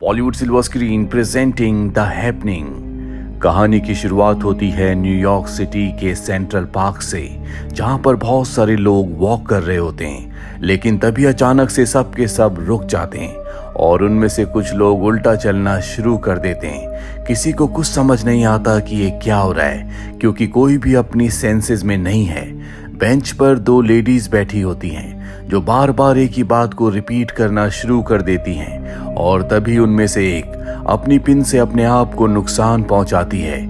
Bollywood silver screen presenting the happening. कहानी की शुरुआत होती है न्यूयॉर्क सिटी के सेंट्रल पार्क से, जहां पर बहुत सारे लोग वॉक कर रहे होते हैं। लेकिन तभी अचानक से सब के सब रुक जाते हैं और उनमें से कुछ लोग उल्टा चलना शुरू कर देते हैं। किसी को कुछ समझ नहीं आता कि ये क्या हो रहा है, क्योंकि कोई भी अपनी सेंसेस में नहीं है। बेंच पर दो लेडीज बैठी होती हैं जो बार बार एक ही बात को रिपीट करना शुरू कर देती हैं और तभी उनमें से एक अपनी पिन से अपने आप को नुकसान पहुंचाती है।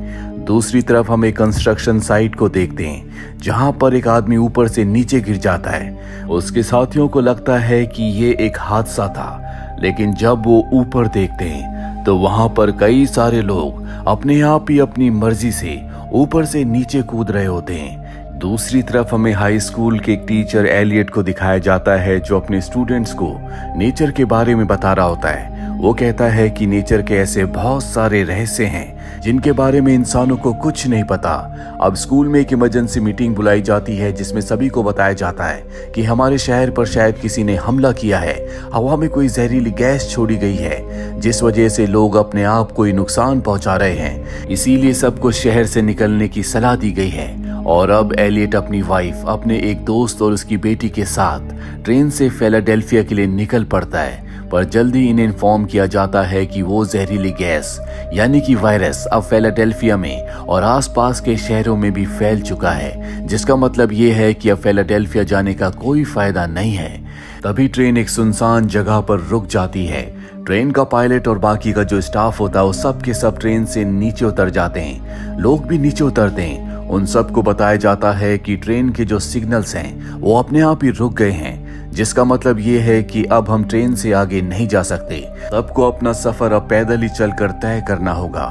दूसरी तरफ हम एक कंस्ट्रक्शन साइट को देखते हैं जहां पर एक आदमी ऊपर से नीचे गिर जाता है। उसके साथियों को लगता है कि ये एक हादसा था, लेकिन जब वो ऊपर देखते हैं तो वहां पर कई सारे लोग अपने आप ही अपनी मर्जी से ऊपर से नीचे कूद रहे होते हैं। दूसरी तरफ हमें हाई स्कूल के एक टीचर एलियट को दिखाया जाता है जो अपने स्टूडेंट्स को नेचर के बारे में बता रहा होता है। वो कहता है कि नेचर के ऐसे बहुत सारे रहस्य हैं जिनके बारे में इंसानों को कुछ नहीं पता। अब स्कूल में एक इमरजेंसी मीटिंग बुलाई जाती है जिसमें सभी को बताया जाता है कि हमारे शहर पर शायद किसी ने हमला किया है। हवा में कोई जहरीली गैस छोड़ी गई है जिस वजह से लोग अपने आप को ही नुकसान पहुंचा रहे हैं। इसीलिए सबको शहर से निकलने की सलाह दी गई है। और अब एलियट अपनी वाइफ, अपने एक दोस्त और उसकी बेटी के साथ ट्रेन से फिलाडेल्फिया के लिए निकल पड़ता है। पर जल्दी इन्हें इन्फॉर्म किया जाता है कि वो जहरीली गैस यानी कि वायरस अब फिलाडेल्फिया में और आसपास के शहरों में भी फैल चुका है, जिसका मतलब ये है कि अब फिलाडेल्फिया जाने का कोई फायदा नहीं है। तभी ट्रेन एक सुनसान जगह पर रुक जाती है। ट्रेन का पायलट और बाकी का जो स्टाफ होता है वो सब के सब ट्रेन से नीचे उतर जाते हैं। लोग भी नीचे उतरते हैं। उन सबको बताया जाता है कि ट्रेन के जो सिग्नल्स हैं वो अपने आप ही रुक गए हैं, जिसका मतलब ये है कि अब हम ट्रेन से आगे नहीं जा सकते। सबको अपना सफर अब पैदल ही चलकर तय करना होगा।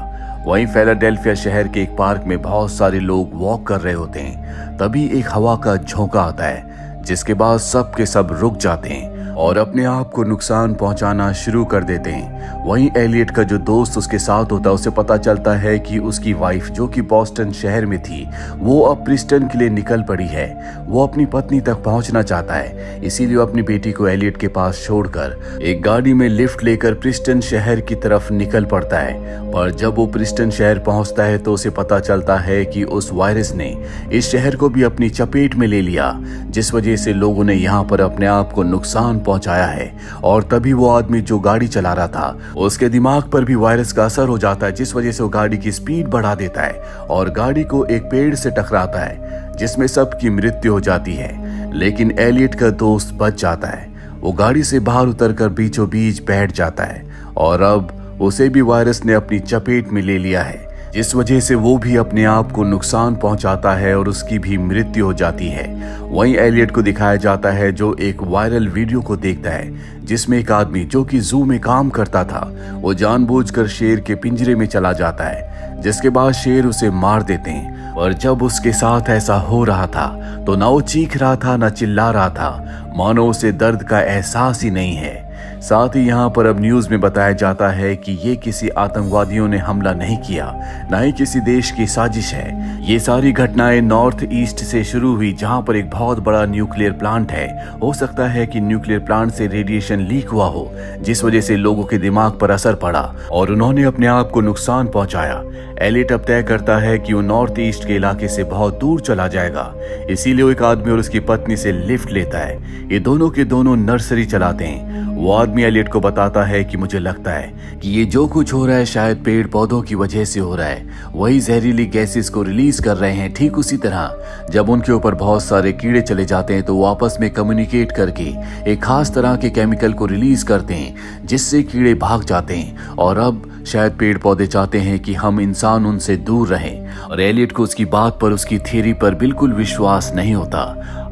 वहीं फिलाडेल्फिया शहर के एक पार्क में बहुत सारे लोग वॉक कर रहे होते हैं। तभी एक हवा का झोंका आता है, जिसके बाद सब के सब रुक जाते हैं और अपने आप को नुकसान पहुंचाना शुरू कर देते हैं। वहीं एलियट का जो दोस्त उसके साथ होता है उसे पता चलता है कि उसकी वाइफ जो कि बॉस्टन शहर में थी वो अब प्रिस्टन के लिए निकल पड़ी है। वो अपनी पत्नी तक पहुंचना चाहता है, इसीलिए वो अपनी बेटी को एलियट के पास छोड़कर एक गाड़ी में लिफ्ट लेकर प्रिस्टन शहर की तरफ निकल पड़ता है। पर जब वो प्रिस्टन शहर पहुंचता है तो उसे पता चलता है कि उस वायरस ने इस शहर को भी अपनी चपेट में ले लिया, जिस वजह से लोगों ने यहाँ पर अपने आप को नुकसान पहुंचाया है। और तभी वो आदमी जो गाड़ी चला रहा था उसके दिमाग पर भी वायरस का असर हो जाता है, जिस वजह से वो गाड़ी की स्पीड बढ़ा देता है और गाड़ी को एक पेड़ से टकराता है, जिसमें सबकी मृत्यु हो जाती है। लेकिन एलियट का दोस्त बच जाता है। वो गाड़ी से बाहर उतरकर बीचों बीच बैठ जाता है और अब उसे भी वायरस ने अपनी चपेट में ले लिया है, जिस वजह से वो भी अपने आप को नुकसान पहुंचाता है और उसकी भी मृत्यु हो जाती है। वहीं एलियट को दिखाया जाता है जो एक वायरल वीडियो को देखता है जिसमें एक आदमी जो कि जू में काम करता था वो जानबूझकर शेर के पिंजरे में चला जाता है, जिसके बाद शेर उसे मार देते हैं। और जब उसके साथ ऐसा हो रहा था तो ना वो चीख रहा था ना चिल्ला रहा था, मानो उसे दर्द का एहसास ही नहीं है। साथ ही यहाँ पर अब न्यूज में बताया जाता है कि ये किसी आतंकवादियों ने हमला नहीं किया, ना ही किसी देश की साजिश है। ये सारी घटनाएं नॉर्थ ईस्ट से शुरू हुई, जहाँ पर एक बहुत बड़ा न्यूक्लियर प्लांट है। हो सकता है कि न्यूक्लियर प्लांट से रेडिएशन लीक हुआ हो, जिस वजह से लोगों के दिमाग पर असर पड़ा और उन्होंने अपने आप को नुकसान पहुंचाया। एलियट अब तय करता है कि वो नॉर्थ ईस्ट के इलाके से बहुत दूर चला जाएगा, इसीलिए वो एक आदमी और उसकी पत्नी से लिफ्ट लेता है। ये दोनों के दोनों नर्सरी चलाते हैं। वो आदमी एलियट को बताता है कि मुझे लगता है कि ये जो कुछ हो रहा है शायद पेड़ पौधों की वजह से हो रहा है, वही जहरीली गैसेस को रिलीज कर रहे हैं। ठीक उसी तरह जब उनके ऊपर बहुत सारे कीड़े चले जाते हैं तो वो आपस में कम्युनिकेट करके एक खास तरह के केमिकल को रिलीज करते हैं, जिससे कीड़े भाग जाते हैं। और अब शायद पेड़ पौधे चाहते हैं कि हम इंसान उनसे दूर रहें। और एलियट को उसकी बात पर, उसकी थ्योरी पर बिल्कुल विश्वास नहीं होता।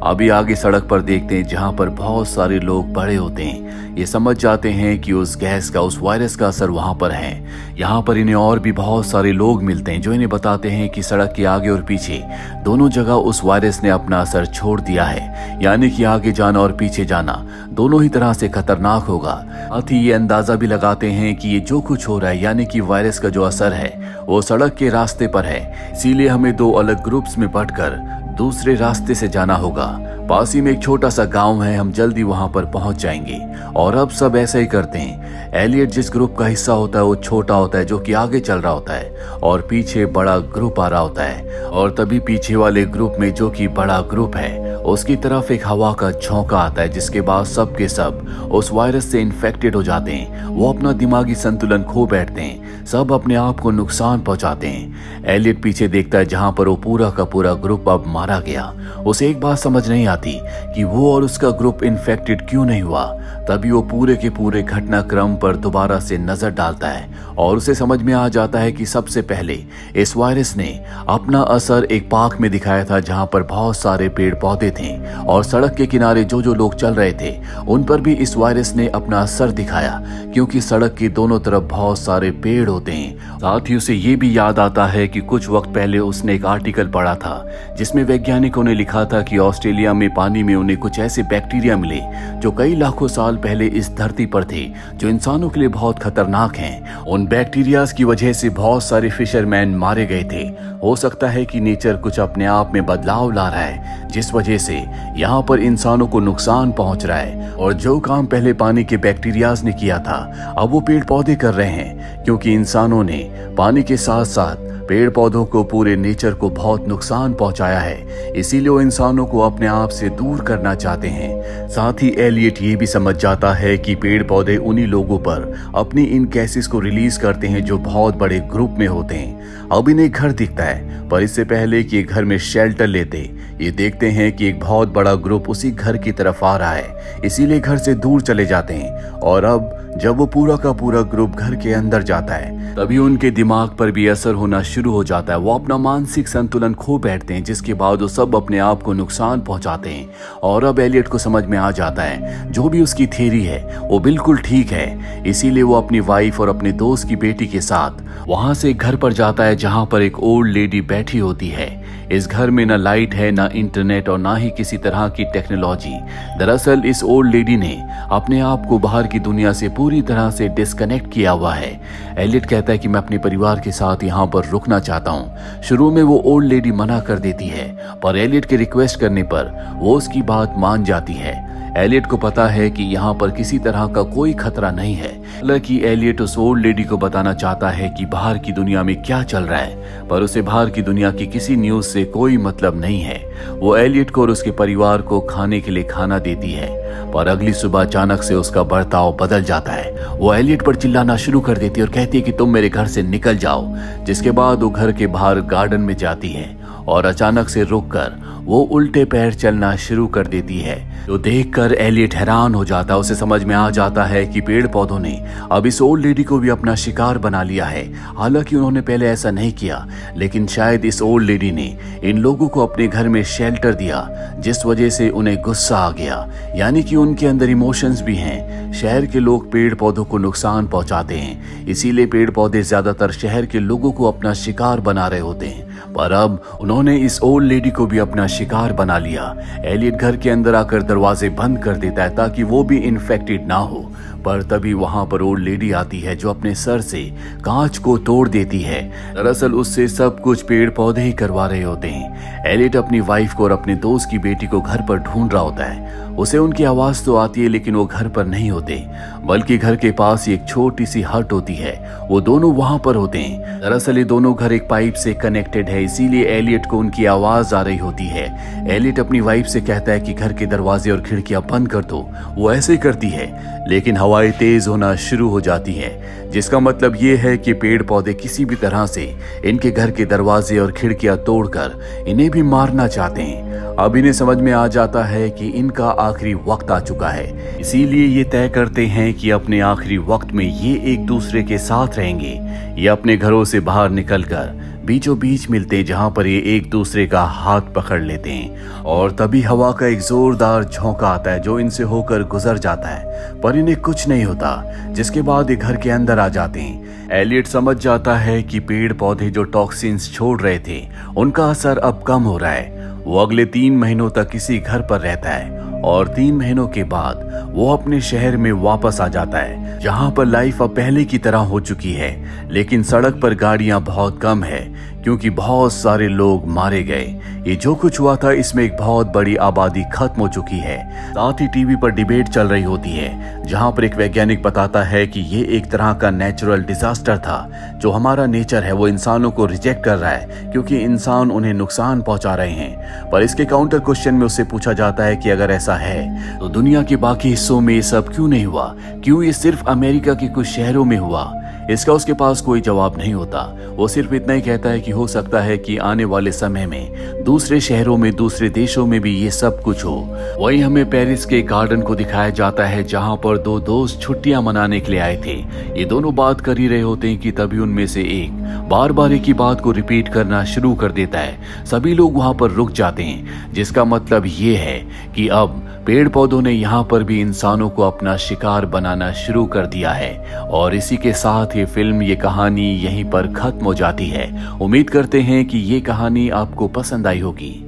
अभी आगे सड़क पर देखते हैं जहां पर बहुत सारे लोग पड़े होते हैं। ये समझ जाते हैं कि उस गैस का, उस वायरस का असर वहां पर है। यहाँ पर इन्हें और भी बहुत सारे लोग मिलते हैं जो इन्हें बताते हैं कि सड़क के आगे और पीछे दोनों जगह उस वायरस ने अपना असर छोड़ दिया है, यानी कि आगे जाना और पीछे जाना दोनों ही तरह से खतरनाक होगा। साथ ही ये अंदाजा भी लगाते हैं कि ये जो कुछ हो रहा है यानी कि वायरस का जो असर है वो सड़क के रास्ते पर है, इसीलिए हमें दो अलग ग्रुप्स में बांटकर दूसरे रास्ते से जाना होगा। पास ही में एक छोटा सा गांव है, हम जल्दी वहां पर पहुंच जाएंगे। और अब सब ऐसा ही करते हैं। एलियट जिस ग्रुप का हिस्सा होता है वो छोटा होता है, जो कि आगे चल रहा होता है, और पीछे बड़ा ग्रुप आ रहा होता है। और तभी पीछे वाले ग्रुप में, जो कि बड़ा ग्रुप है, उसकी तरफ एक हवा का झोंका आता है, जिसके बाद सब के सब उस वायरस से इन्फेक्टेड हो जाते हैं। वो अपना दिमागी संतुलन खो बैठते हैं, सब अपने आप को नुकसान पहुंचाते हैं। एलियट पीछे देखता है जहां पर वो पूरा का पूरा ग्रुप अब मारा गया। उसे एक बात समझ नहीं आती कि वो और उसका ग्रुप इन्फेक्टेड क्यों नहीं हुआ। तभी वो पूरे के पूरे घटनाक्रम पर दोबारा से नजर डालता है और उसे समझ में आ जाता है कि सबसे पहले इस वायरस ने अपना असर एक पार्क में दिखाया था, जहां पर बहुत सारे पेड़ पौधे थे और सड़क के किनारे जो जो लोग चल रहे थे उन पर भी इस वायरस ने अपना असर दिखाया, क्योंकि सड़क की दोनों तरफ बहुत सारे पेड़ होते हैं। साथ ही उसे ये भी याद आता है कि कुछ वक्त पहले उसने एक आर्टिकल पढ़ा था जिसमें वैज्ञानिकों ने लिखा था कि ऑस्ट्रेलिया में पानी में उन्हें कुछ ऐसे बैक्टीरिया मिले जो कई लाखों साल पहले इस धरती पर थे, जो इंसानों के लिए बहुत खतरनाक हैं। उन बैक्टीरियाज की वजह से बहुत सारे फिशरमैन मारे गए थे। हो सकता है कि नेचर कुछ अपने आप में बदलाव ला रहा है, जिस वजह से यहाँ पर इंसानों को नुकसान पहुंच रहा है। और जो काम पहले पानी के बैक्टीरियाज ने किया था, अब वो पेड़ पौधे कर रहे हैं, क्योंकि इंसानों ने पानी के साथ साथ पेड़ पौधों को, पूरे नेचर को बहुत नुकसान पहुंचाया है। इसीलिए वो इंसानों को अपने आप से दूर करना चाहते हैं। साथ ही एलियट ये भी समझ जाता है कि पेड़ पौधे उन्हीं लोगों पर अपनी इन गैसेस को रिलीज करते हैं जो बहुत बड़े ग्रुप में होते हैं। अब इन्हें घर दिखता है, पर इससे पहले कि घर में शेल्टर लेते, ये देखते हैं कि एक बहुत बड़ा ग्रुप उसी घर की तरफ आ रहा है। इसीलिए घर से दूर चले जाते हैं। और अब जब वो पूरा का पूरा ग्रुप घर के अंदर जाता है, तभी उनके दिमाग पर भी असर होना शुरू हो जाता है। वो अपना मानसिक संतुलन खो बैठते हैं, जिसके बाद वो सब अपने आप को नुकसान पहुंचाते हैं। और अब एलियट को समझ में आ जाता है जो भी उसकी थ्योरी है वो बिल्कुल ठीक है। इसीलिए वो अपनी वाइफ और अपने दोस्त की बेटी के साथ वहां से घर पर जाता है, जहां पर एक ओल्ड लेडी बैठी होती है। इस घर में ना लाइट है, ना इंटरनेट और ना ही किसी तरह की टेक्नोलॉजी। दरअसल इस ओल्ड लेडी ने अपने आप को बाहर की दुनिया से पूरी तरह से डिस्कनेक्ट किया हुआ है। एलियट कहता है कि मैं अपने परिवार के साथ यहाँ पर रुकना चाहता हूँ। शुरू में वो ओल्ड लेडी मना कर देती है, पर एलियट के रिक्वेस्ट करने पर वो उसकी बात मान जाती है। एलियट को पता है कि यहाँ पर किसी तरह का कोई खतरा नहीं है। हालांकि एलियट उस ओल्ड लेडी को बताना चाहता है कि बाहर की दुनिया में क्या चल रहा है, पर उसे बाहर की दुनिया की किसी न्यूज से कोई मतलब नहीं है। वो एलियट को और उसके परिवार को खाने के लिए खाना देती है, पर अगली सुबह अचानक से उसका बर्ताव बदल जाता है। वो एलियट पर चिल्लाना शुरू कर देती है और कहती है कि तुम मेरे घर से निकल जाओ। जिसके बाद वो घर के बाहर गार्डन में जाती है और अचानक से रुककर वो उल्टे पैर चलना शुरू कर देती है। तो देखकर एलियट हैरान हो जाता है। उसे समझ में आ जाता है कि पेड़ पौधों ने अब इस ओल्ड लेडी को भी अपना शिकार बना लिया है। हालांकि उन्होंने पहले ऐसा नहीं किया, लेकिन शायद इस ओल्ड लेडी ने इन लोगों को अपने घर में शेल्टर दिया, जिस वजह से उन्हें गुस्सा आ गया। यानी कि उनके अंदर इमोशंस भी हैं। शहर के लोग पेड़ पौधों को नुकसान पहुंचाते हैं, इसीलिए पेड़ पौधे ज्यादातर शहर के लोगों को अपना शिकार बना रहे होते हैं। पर अब उन्होंने इस ओल्ड लेडी को भी अपना शिकार बना लिया। एलियट घर के अंदर आकर दरवाजे बंद कर देता है ताकि वो भी इन्फेक्टेड ना हो। पर तभी वहां पर ओल्ड लेडी आती है जो अपने सर से कांच को तोड़ देती है। दरअसल उससे सब कुछ पेड़ पौधे ही करवा रहे होते हैं। एलियट अपनी वाइफ को और अपने दोस्त की बेटी को घर पर ढूंढ रहा होता है। उसे उनकी आवाज तो आती है, लेकिन वो घर पर नहीं होते, बल्कि घर के पास ही एक छोटी सी हट होती है। वो दोनों वहां पर होते हैं। दरअसल ये दोनों घर एक पाइप से कनेक्टेड है, इसीलिए एलियट को उनकी आवाज आ रही होती है। एलियट अपनी वाइफ से कहता है कि घर के दरवाजे और खिड़कियां बंद कर दो। वो ऐसे ही करती है, लेकिन हवाएं तेज होना शुरू हो जाती है, जिसका मतलब ये है कि पेड़ पौधे किसी भी तरह से इनके घर के दरवाजे और खिड़कियां तोड़कर इन्हें भी मारना चाहते हैं। अब इन्हें समझ में आ जाता है कि इनका आखिरी वक्त आ चुका है, इसीलिए ये तय करते हैं कि अपने आखिरी वक्त में ये एक दूसरे के साथ रहेंगे। ये अपने घरों से बाहर निकलकर बीचों बीच मिलते, जहां पर ये एक दूसरे का हाथ पकड़ लेते हैं। और तभी हवा का एक जोरदार झोंका आता है जो इनसे होकर गुजर जाता है, पर इन्हें कुछ नहीं होता। जिसके बाद ये घर के अंदर आ जाते हैं। एलियट समझ जाता है कि पेड़ पौधे जो टॉक्सिन्स छोड़ रहे थे उनका असर अब कम हो रहा है। वो अगले 3 महीनों तक इसी घर पर रहता है और 3 महीनों के बाद वो अपने शहर में वापस आ जाता है, जहां पर लाइफ अब पहले की तरह हो चुकी है, लेकिन सड़क पर गाड़ियां बहुत कम है क्योंकि बहुत सारे लोग मारे गए। ये जो कुछ हुआ था इसमें एक बहुत बड़ी आबादी खत्म हो चुकी है। साथ ही टीवी पर डिबेट चल रही होती है, जहां पर एक वैज्ञानिक बताता है कि ये एक तरह का नेचुरल डिजास्टर था। जो हमारा नेचर है वो इंसानों को रिजेक्ट कर रहा है क्योंकि इंसान उन्हें नुकसान पहुंचा रहे हैं। पर इसके काउंटर क्वेश्चन में उससे पूछा जाता है कि अगर ऐसा है तो दुनिया के बाकी हिस्सों में ये सब क्यों नहीं हुआ, क्यों ये सिर्फ अमेरिका के कुछ शहरों में हुआ। इसका उसके पास कोई जवाब नहीं होता। वो सिर्फ इतना ही कहता है कि हो सकता है कि आने वाले समय में दूसरे शहरों में, दूसरे देशों में भी ये सब कुछ हो। वहीं हमें पेरिस के गार्डन को दिखाया जाता है, जहां पर 2 दोस्त छुट्टियां मनाने के लिए आए थे। ये दोनों बात कर ही रहे होते हैं कि तभी उनमें से एक बार बार एक ही बात को रिपीट करना शुरू कर देता है। सभी लोग वहां पर रुक जाते हैं, जिसका मतलब ये है कि अब पेड़ पौधों ने यहाँ पर भी इंसानों को अपना शिकार बनाना शुरू कर दिया है। और इसी के साथ ये फिल्म, ये कहानी यहीं पर खत्म हो जाती है। उम्मीद करते हैं कि ये कहानी आपको पसंद आई होगी।